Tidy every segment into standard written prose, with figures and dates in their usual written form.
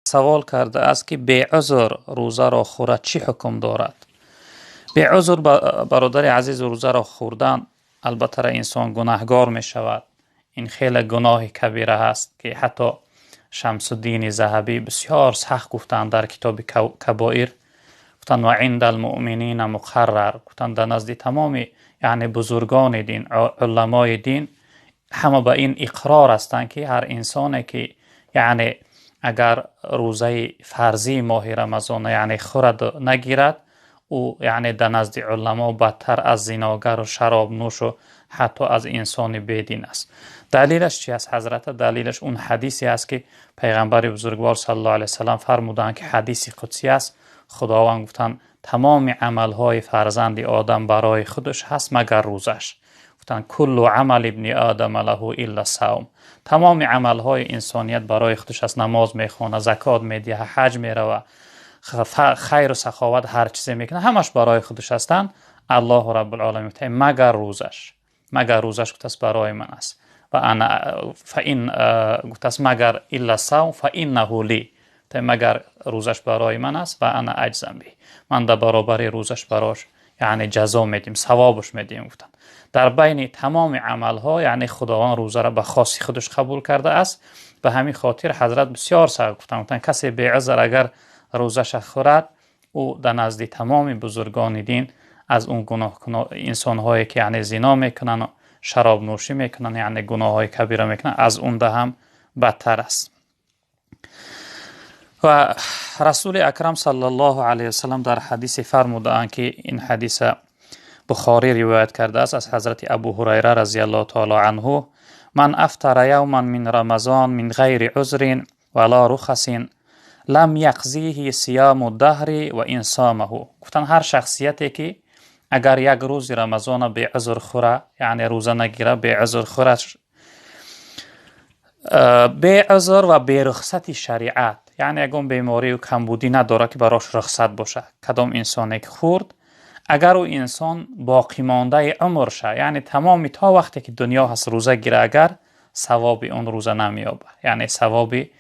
سوال کرده است که به عذر روزه را خورد چی حکم دارد؟ به عذر برادر عزیز روزه را خوردن البته انسان گناهگار می شود. این خیلی گناه کبیره است که حتی شمس الدین ذهبی بسیار سخت گفتند در کتاب کبائر، گفتند و عند المؤمنین مقرر، گفتند در نزد تمام یعنی بزرگان دین علمای دین همه به این اقرار هستند که هر انسانی که یعنی اگر روزه فرضی ماه رمضان یعنی خورد نگیرد او یعنی در نزد علما بدتر از زناگر و شراب نوش و حتی از انسان بیدین است. دلیلش چی است حضرت؟ دلیلش اون حدیثی است که پیغمبر بزرگوار صلی الله علیه وسلم فرمودند که حدیث قدسی است. خداوند گفتند تمام عملهای فرزند آدم برای خودش هست مگر روزش. گفتند کل عمل ابن آدم له الا الصوم، تمام عملهای انسانیت برای خودش است. نماز میخونه، زکات میده، حج میروه، خیر و سخاوت هر چیزی میکنه، همش برای خودش هستند. الله رب العالمین میگه مگر روزش، مگر روزش گفت برای من است و انا فان گفت مگر الا الصوم فانه لی، مگر روزش برای من است و انا اجزم به، من در برابر روزش براش یعنی جزا میدیم، ثوابش میدیم. گفتن در بین تمام عملها یعنی خداوند روزه را به خاصی خودش قبول کرده است. به همین خاطر حضرت بسیار سخت گفتن کسی به عذر اگر روزش خورد او در نزد تمام بزرگان دین از اون گناه انسان هایی که یعنی زنا میکنن و شراب نوشی میکنن یعنی گناه های کبیره میکنن از اون ده هم بدتر است. و رسول اکرم صلی الله علیه وسلم در حدیث فرمودند که این حدیث بخاری روایت کرده است از حضرت ابو هریره رضی الله تعالی عنه، من افطر یوما من رمضان من غیر عذر ولا رخص لم یقضیه صیام الدهر و ان صامه. گفتن هر شخصیتی که اگر یک روز رمضان به عذر خوره یعنی روزه نگیره به عذر خوره، به عذر و به رخصت شریعت یعنی اگه بیماری و کمبودی نداره که براش رخصت باشه، کدام انسانی که خورد اگر او انسان باقی مانده عمرشه یعنی تمام تا وقتی که دنیا هست روزه گیره اگر ثواب اون روزه نمیابه، یعنی ثواب یک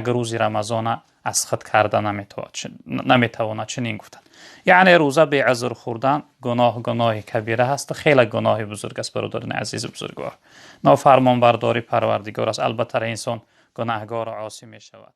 روز رمضان از خود کرده نمیتواند. چنین گفتن یعنی روزه به عذر خوردن گناه کبیره هست، خیلی گناه بزرگ است برادران عزیز بزرگوار. نافرمان برداری پروردگار است. البته انسان گناهگار و عاصی می شود.